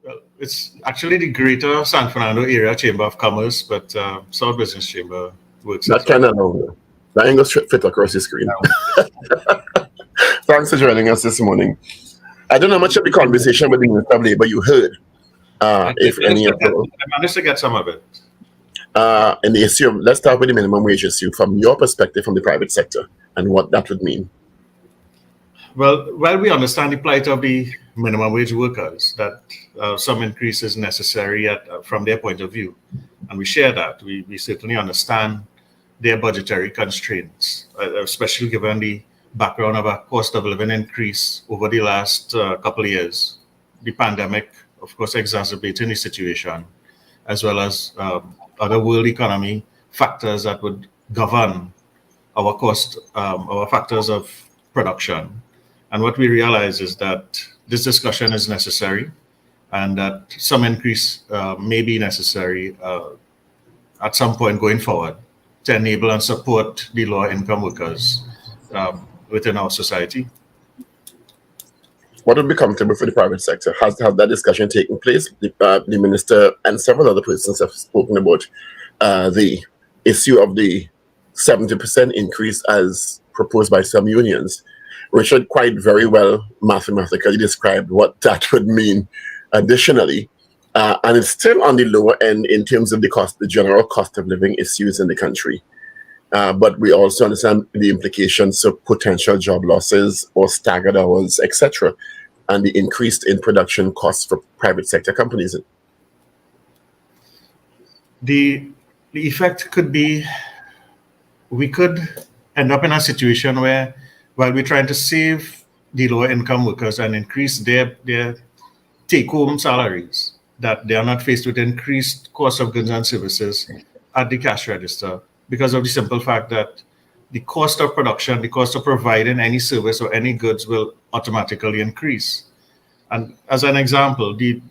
Well, it's actually the Greater San Fernando Area Chamber of Commerce, but South Business Chamber works That as well. kind of longer. That ain't gonna fit across the screen. Thanks for joining us this morning. I don't know much of the conversation with the Minister of Labour you heard, if any at all. I managed to get some of it. And the issue of, let's start with the minimum wage issue from your perspective from the private sector and what that would mean. Well, we understand the plight of the minimum wage workers, that some increase is necessary from their point of view. And we share that. We certainly understand their budgetary constraints, especially given the background of a cost of living increase over the last couple of years. The pandemic, of course, exacerbating the situation, as well as other world economy factors that would govern our cost, our factors of production. And what we realize is that this discussion is necessary and that some increase may be necessary at some point going forward to enable and support the lower income workers within our society. What would be comfortable for the private sector? Has that discussion taken place? The minister and several other persons have spoken about the issue of the 70% increase as proposed by some unions. Richard quite very well mathematically described what that would mean additionally. And it's still on the lower end in terms of the general cost of living issues in the country. But we also understand the implications of potential job losses or staggered hours, etc., and the increase in production costs for private sector companies. The effect could be, we could end up in a situation where, while we're trying to save the lower income workers and increase their take-home salaries, that they are not faced with increased cost of goods and services at the cash register, because of the simple fact that the cost of production, the cost of providing any service or any goods will automatically increase. And as an example, the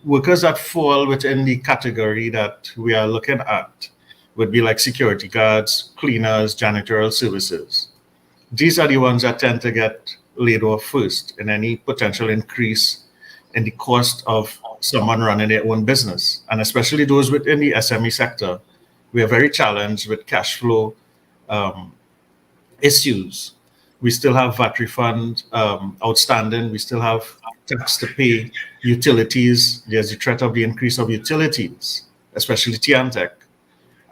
workers that fall within the category that we are looking at would be like security guards, cleaners, janitorial services. These are the ones that tend to get laid off first in any potential increase in the cost of someone running their own business. And especially those within the SME sector, we are very challenged with cash flow issues. We still have VAT refund outstanding. We still have tax to pay, utilities. There's the threat of the increase of utilities, especially TNTech,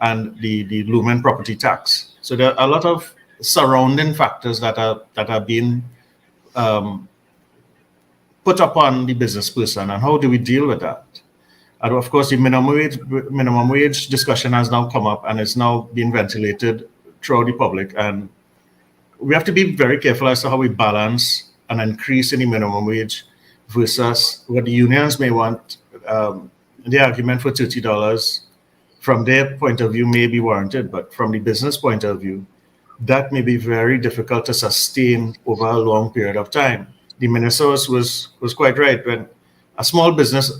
and the looming property tax. So there are a lot of surrounding factors that are being put upon the business person, and how do we deal with that? And of course, the minimum wage discussion has now come up and it's now being ventilated throughout the public, and we have to be very careful as to how we balance an increase in the minimum wage versus what the unions may want. The argument for $30 from their point of view may be warranted, but from the business point of view, that may be very difficult to sustain over a long period of time. The minister was quite right. When a small business,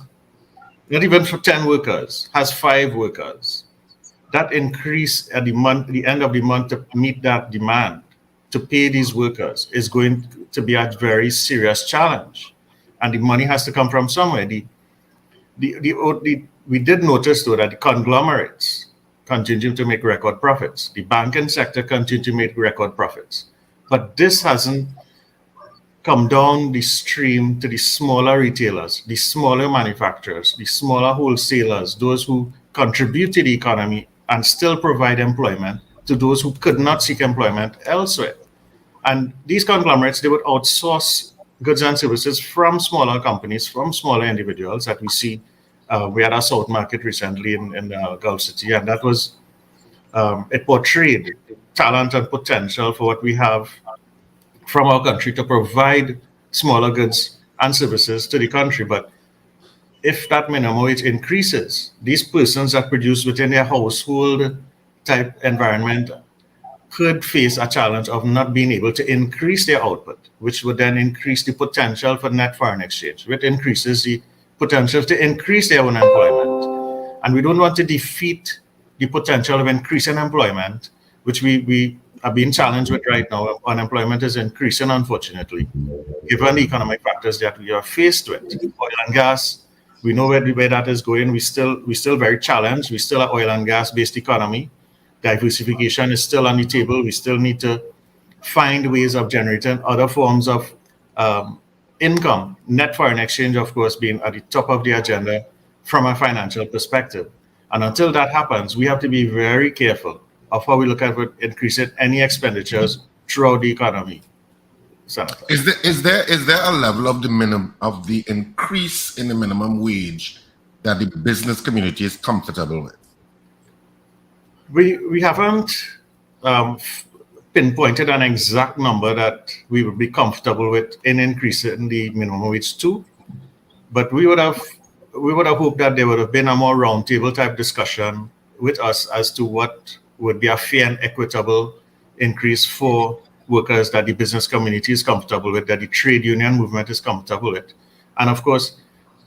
not even for 10 workers, has 5 workers, that increase at the end of the month to meet that demand to pay these workers is going to be a very serious challenge. And the money has to come from somewhere. We did notice, though, that the conglomerates continue to make record profits. The banking sector continue to make record profits. But this hasn't come down the stream to the smaller retailers, the smaller manufacturers, the smaller wholesalers, those who contribute to the economy and still provide employment to those who could not seek employment elsewhere. And these conglomerates, they would outsource goods and services from smaller companies, from smaller individuals that we see. We had a South Market recently in Gulf City, and that was, it portrayed talent and potential for what we have from our country to provide smaller goods and services to the country. But if that minimum wage increases, these persons that produce within their household type environment could face a challenge of not being able to increase their output, which would then increase the potential for net foreign exchange, which increases the potential to increase their own employment. And we don't want to defeat the potential of increasing employment, which we are being challenged with right now. Unemployment is increasing, unfortunately, given the economic factors that we are faced with. Oil and gas We know where that is going. We still very challenged. We still are oil and gas based economy. Diversification is still on the table. We still need to find ways of generating other forms of income. Net foreign exchange, of course, being at the top of the agenda from a financial perspective. And until that happens, we have to be very careful of how we look at increasing any expenditures throughout the economy. Senator. Is there a level of the increase in the minimum wage that the business community is comfortable with? We haven't pinpointed an exact number that we would be comfortable with in increasing the minimum wage to, but we would have hoped that there would have been a more roundtable type discussion with us as to what would be a fair and equitable increase for workers that the business community is comfortable with, that the trade union movement is comfortable with. And of course,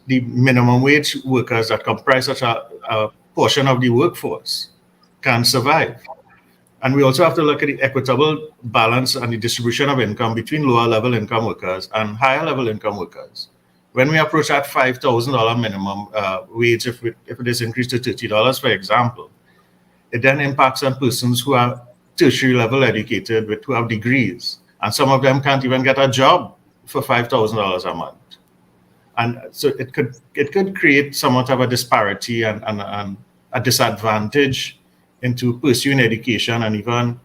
the minimum wage workers that comprise such a portion of the workforce can survive. And we also have to look at the equitable balance and the distribution of income between lower level income workers and higher level income workers. When we approach that $5,000 minimum wage, if it is increased to $30, for example, it then impacts on persons who are tertiary level educated who have degrees, and some of them can't even get a job for $5,000 a month. And so it could create somewhat of a disparity and a disadvantage into pursuing education and even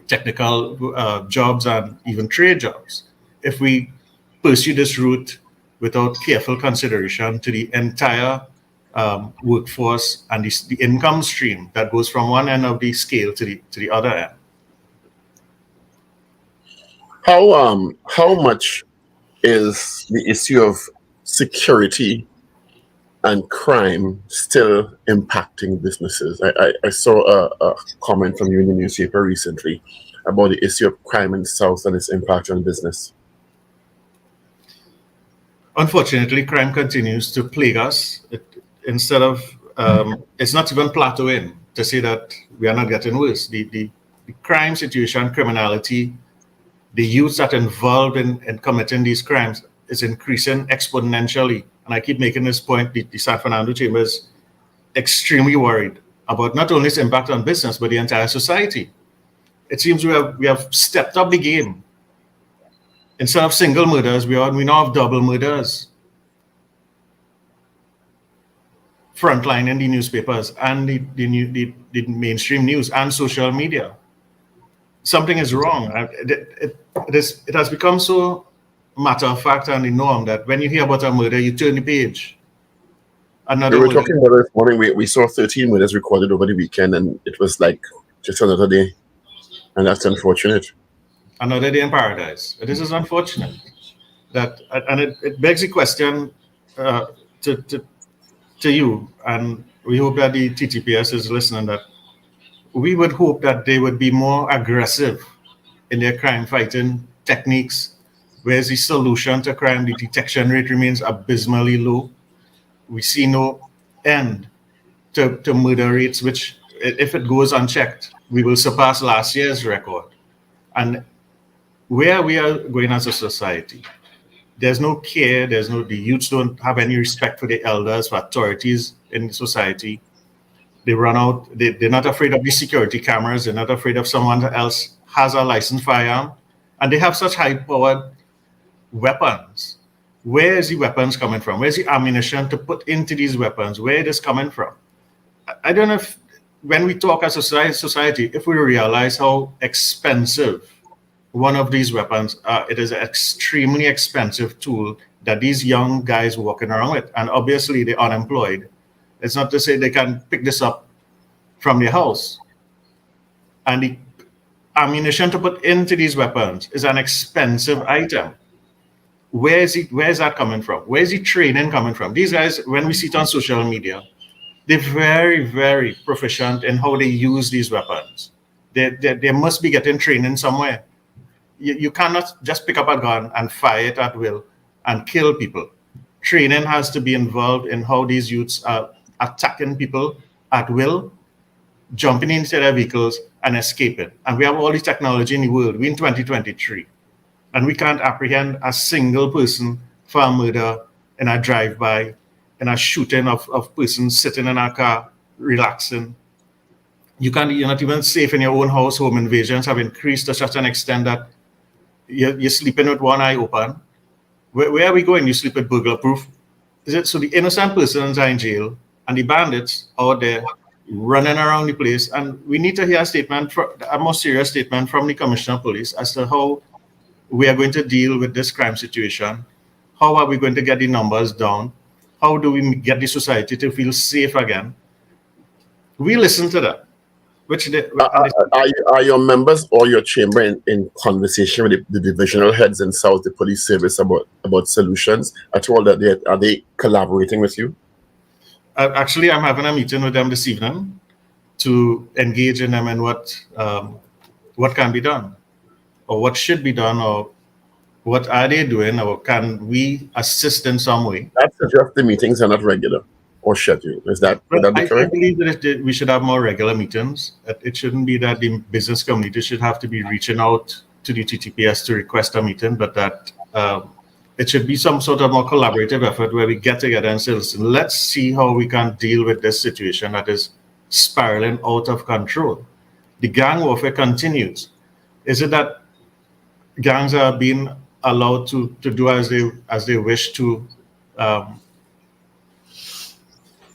technical jobs and even trade jobs if we pursue this route without careful consideration to the entire workforce and the income stream that goes from one end of the scale to the other end. How much is the issue of security and crime still impacting businesses? I saw a comment from you in the newspaper recently about the issue of crime in the South and its impact on business. Unfortunately, crime continues to plague us. Instead of, it's not even plateauing to say that we are not getting worse. The crime situation, criminality, the youths that are involved in committing these crimes is increasing exponentially. And I keep making this point, the San Fernando Chamber is extremely worried about not only its impact on business, but the entire society. It seems we have stepped up the game. Instead of single murders, we now have double murders. Frontline in the newspapers and the mainstream news and social media. Something is wrong. It has become so matter of fact and the norm that when you hear about a murder, you turn the page. We were talking about it this morning. We saw 13 murders recorded over the weekend, and it was like just another day. And that's unfortunate. Another day in paradise. This is unfortunate. It begs the question to you, and we hope that the TTPS is listening, that we would hope that they would be more aggressive in their crime fighting techniques. Whereas the solution to crime, the detection rate remains abysmally low. We see no end to murder rates, which, if it goes unchecked, we will surpass last year's record. And where we are going as a society, there's no care, the youths don't have any respect for the elders, for authorities in society. They run out, they're not afraid of the security cameras, they're not afraid of someone else has a licensed firearm, and they have such high-powered weapons. Where is the weapons coming from? Where's the ammunition to put into these weapons? Where it is coming from? I don't know if, when we talk as a society, if we realize how expensive one of these weapons, it is an extremely expensive tool that these young guys walking around with, and obviously they're unemployed. It's not to say they can pick this up from their house. And the ammunition to put into these weapons is an expensive item. Where is that coming from? Where is the training coming from? These guys, when we see it on social media, they're very, very proficient in how they use these weapons. They must be getting training somewhere. You cannot just pick up a gun and fire it at will and kill people. Training has to be involved in how these youths are attacking people at will, jumping into their vehicles and escaping. And we have all the technology in the world. We're in 2023. And we can't apprehend a single person for a murder in a drive-by in a shooting of persons sitting in a car, relaxing. You're not even safe in your own house. Home invasions have increased to such an extent that you're sleeping with one eye open. Where are we going? You sleep with burglar proof? Is it so the innocent persons are in jail and the bandits out there running around the place? And we need to hear a more serious statement from the Commissioner of Police as to how we are going to deal with this crime situation. How are we going to get the numbers down? How do we get the society to feel safe again? We listen to that. Are your members or your chamber in conversation with the divisional heads in South, the police service, about solutions at all? Are they collaborating with you? Actually, I'm having a meeting with them this evening to engage in them and what can be done, or what should be done, or what are they doing, or can we assist in some way? That suggests the meetings are not regular or scheduled. Would that be correct? I believe that we should have more regular meetings. It shouldn't be that the business community should have to be reaching out to the TTPS to request a meeting, but that it should be some sort of more collaborative effort where we get together and say, listen, let's see how we can deal with this situation that is spiraling out of control. The gang warfare continues. Is it that gangs are being allowed to do as they wish to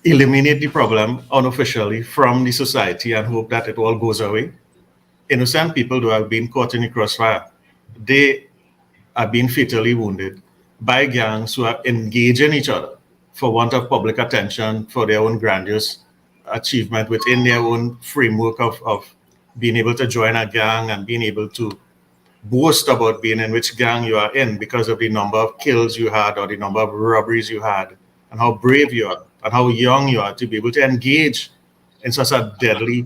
eliminate the problem unofficially from the society and hope that it all goes away? Innocent people who have been caught in the crossfire, they are being fatally wounded by gangs who are engaging each other for want of public attention for their own grandiose achievement within their own framework of being able to join a gang and being able to boast about being in which gang you are in because of the number of kills you had or the number of robberies you had, and how brave you are and how young you are to be able to engage in such a deadly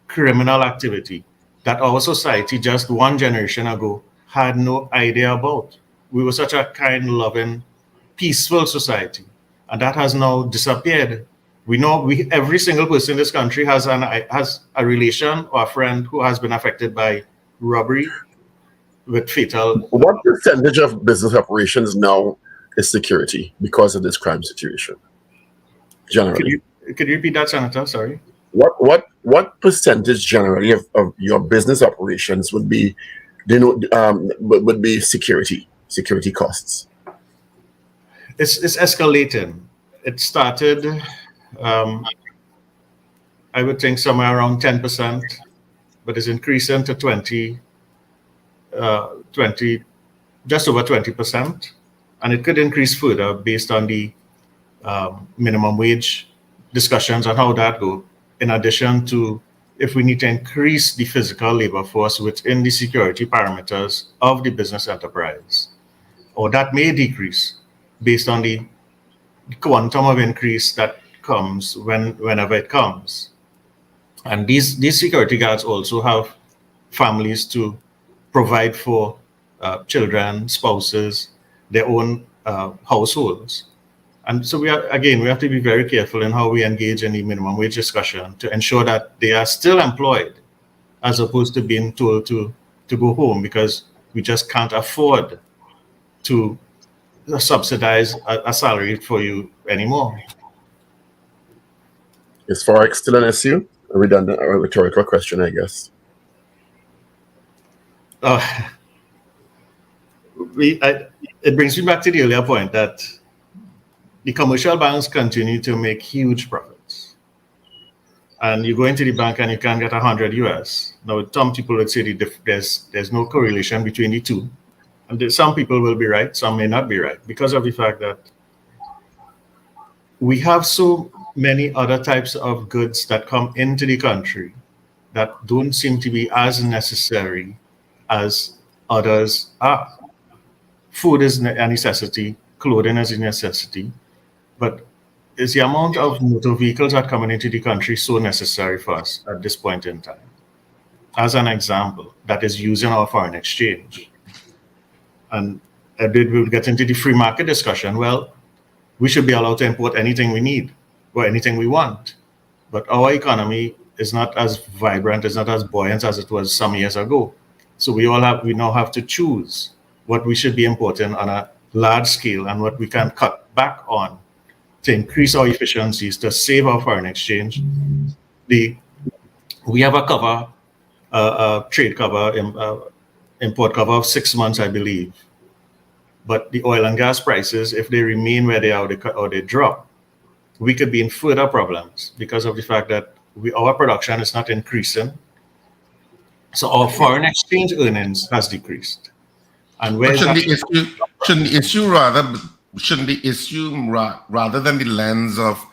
criminal activity that our society just one generation ago had no idea about. We were such a kind, loving, peaceful society, and that has now disappeared. We know every single person in this country has a relation or a friend who has been affected by robbery with fatal. What percentage of business operations now is security because of this crime situation? Generally, could you repeat that, Senator? Sorry. What percentage generally of your business operations would be, would be security costs? It's escalating. It started, I would think somewhere around 10%, but it's increasing to 20, just over 20%, and it could increase further based on the minimum wage discussions on how that go. In addition to if we need to increase the physical labor force within the security parameters of the business enterprise, or that may decrease based on the quantum of increase that comes whenever it comes. And these security guards also have families to provide for, children, spouses, their own households. And so we have to be very careful in how we engage in the minimum wage discussion to ensure that they are still employed as opposed to being told to go home, because we just can't afford to subsidize a salary for you anymore. Is Forex still an issue? A redundant or rhetorical question, I guess. It brings me back to the earlier point that the commercial banks continue to make huge profits. And you go into the bank and you can get 100 US. Now, some people would say there's no correlation between the two. And some people will be right, some may not be right, because of the fact that we have so many other types of goods that come into the country that don't seem to be as necessary as others are. Food is a necessity, clothing is a necessity, but is the amount of motor vehicles that are coming into the country so necessary for us at this point in time? As an example, that is using our foreign exchange. And we'll get into the free market discussion. Well, we should be allowed to import anything we need or anything we want. But our economy is not as vibrant, is not as buoyant as it was some years ago. So we now have to choose what we should be importing on a large scale and what we can cut back on to increase our efficiencies, to save our foreign exchange. We have a cover, trade cover, import cover of 6 months, I believe. But the oil and gas prices, if they remain where they are or they drop, we could be in further problems because of the fact that our production is not increasing. So our foreign exchange earnings has decreased. And where But is that? shouldn't the issue rather than the lens of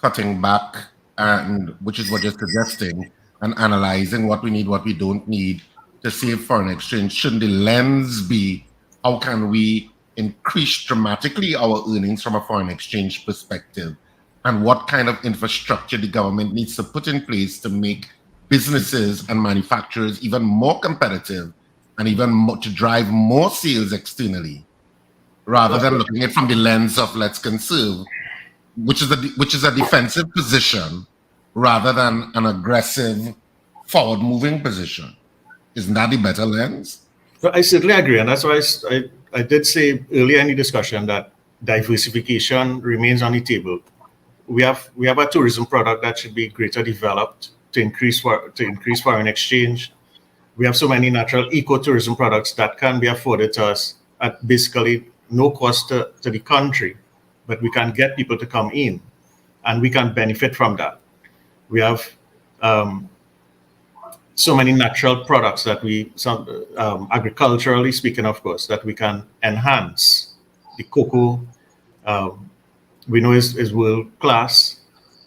cutting back, and which is what you're suggesting, and analyzing what we need, what we don't need to save foreign exchange, shouldn't the lens be how can we increase dramatically our earnings from a foreign exchange perspective, and what kind of infrastructure the government needs to put in place to make businesses and manufacturers even more competitive and even more, to drive more sales externally, rather than looking at it from the lens of let's conserve, which is a defensive position rather than an aggressive forward-moving position. Isn't that the better lens? So I certainly agree, and that's why I did say earlier in the discussion that diversification remains on the table. We have a tourism product that should be greater developed to increase foreign exchange. We have so many natural ecotourism products that can be afforded to us at basically no cost to the country, but we can get people to come in, and we can benefit from that. We have so many natural products that agriculturally speaking, of course, that we can enhance. The cocoa, we know is world class.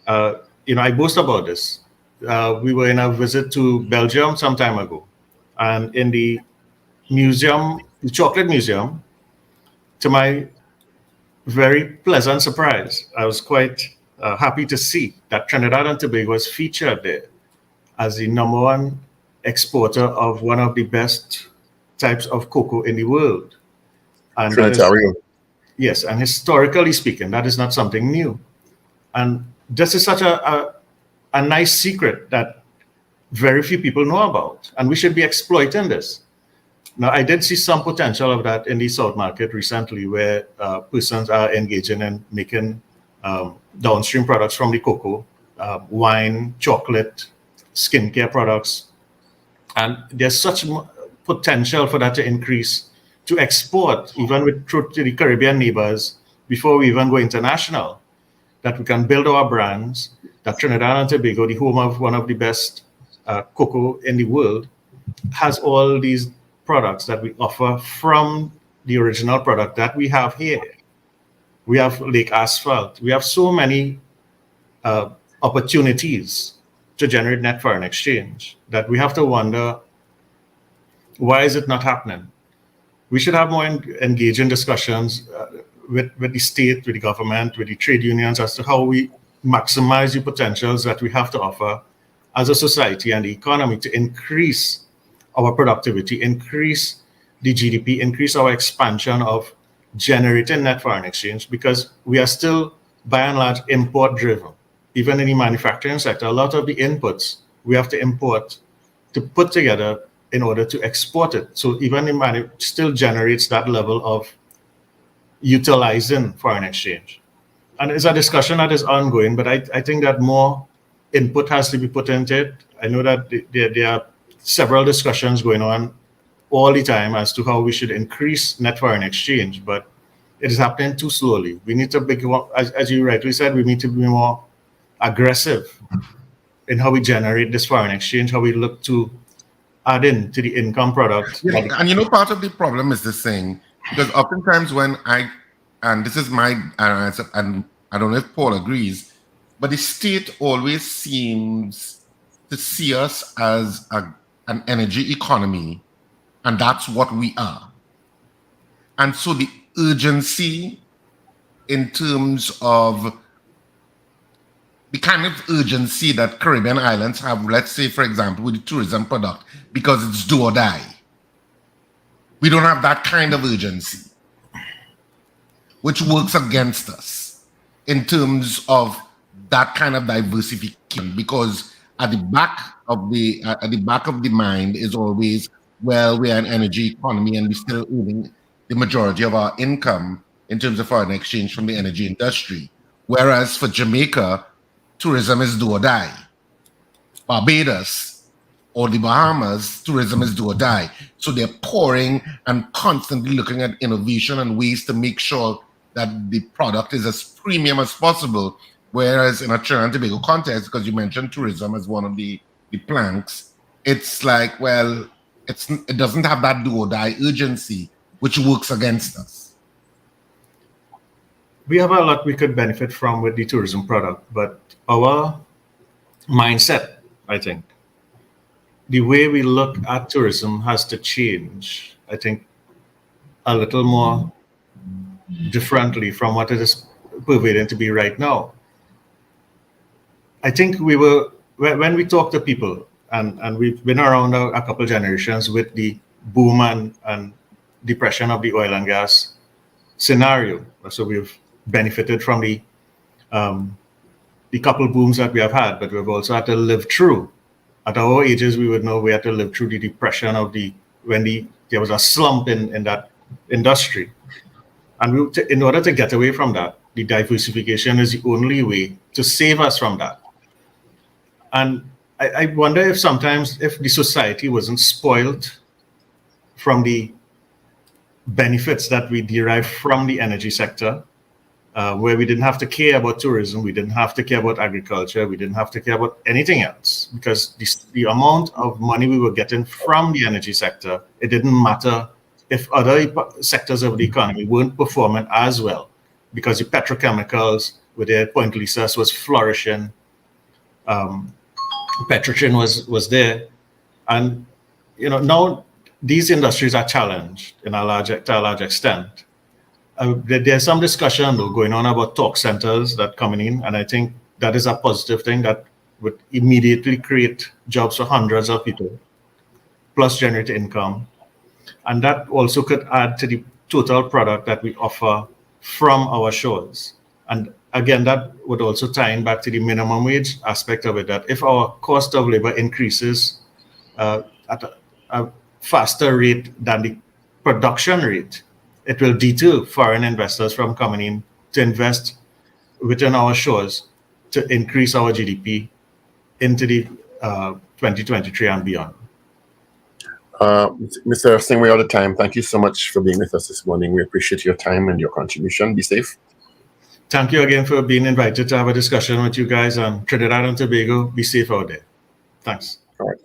I boast about this. We were in a visit to Belgium some time ago, and in the museum, the chocolate museum, to my very pleasant surprise, I was quite happy to see that Trinidad and Tobago was featured there as the number one exporter of one of the best types of cocoa in the world. And Trinitarian. Yes, and historically speaking, that is not something new. And this is such a nice secret that very few people know about, and we should be exploiting this. Now, I did see some potential of that in the South market recently, where persons are engaging in making downstream products from the cocoa, wine, chocolate, skincare products. And there's such potential for that to increase, to export, even through to the Caribbean neighbors, before we even go international, that we can build our brands, that Trinidad and Tobago, the home of one of the best cocoa in the world, has all these products that we offer from the original product that we have here. We have Lake Asphalt. We have so many opportunities to generate net foreign exchange that we have to wonder, why is it not happening? We should have more engaging discussions with the state, with the government, with the trade unions as to how we maximize the potentials that we have to offer as a society and the economy to increase our productivity, increase the GDP, increase our expansion of generating net foreign exchange, because we are still by and large import driven. Even in the manufacturing sector, a lot of the inputs we have to import to put together in order to export it. So even the still generates that level of utilizing foreign exchange. And it's a discussion that is ongoing, but I think that more input has to be put into it. I know that there are several discussions going on all the time as to how we should increase net foreign exchange, but it is happening too slowly. We need to be, as you rightly said, we need to be more aggressive in how we generate this foreign exchange, how we look to add in to the income product. Yeah, and part of the problem is this thing, because oftentimes when and this is my answer, and I don't know if Paul agrees, but the state always seems to see us as an energy economy, and that's what we are. And so the urgency in terms of the kind of urgency that Caribbean islands have, let's say, for example, with the tourism product, because it's do or die. We don't have that kind of urgency, which works against us in terms of that kind of diversification, because at the back of the mind is always, well, we're an energy economy and we're still earning the majority of our income in terms of foreign exchange from the energy industry. Whereas for Jamaica, tourism is do or die. Barbados or the Bahamas, tourism is do or die. So they're pouring and constantly looking at innovation and ways to make sure that the product is as premium as possible. Whereas in a Trinidad and Tobago context, because you mentioned tourism as one of the planks, it's like, well, it doesn't have that do or die urgency, which works against us. We have a lot we could benefit from with the tourism product, but our mindset, I think, the way we look at tourism has to change, I think, a little more differently from what it is pervading to be right now. I think when we talk to people, and we've been around a couple generations with the boom and depression of the oil and gas scenario. So we've benefited from the couple booms that we have had, but we've also had to live through. At our ages, we would know we had to live through the depression of there was a slump in that industry. And in order to get away from that, the diversification is the only way to save us from that. And I wonder if sometimes if the society wasn't spoiled from the benefits that we derive from the energy sector, where we didn't have to care about tourism, we didn't have to care about agriculture, we didn't have to care about anything else, because the amount of money we were getting from the energy sector, it didn't matter if other sectors of the economy weren't performing as well, because the petrochemicals with their Point Lisas was flourishing, Petrochin was there, and now these industries are challenged to a large extent. There's some discussion though going on about talk centers that coming in, and I think that is a positive thing that would immediately create jobs for hundreds of people, plus generate income, and that also could add to the total product that we offer from our shores. And again, that would also tie in back to the minimum wage aspect of it, that if our cost of labor increases at a faster rate than the production rate, it will deter foreign investors from coming in to invest within our shores to increase our GDP into the 2023 and beyond. Mr. Singh, we're out of time. Thank you so much for being with us this morning. We appreciate your time and your contribution. Be safe. Thank you again for being invited to have a discussion with you guys on Trinidad and Tobago. Be safe out there. Thanks. All right.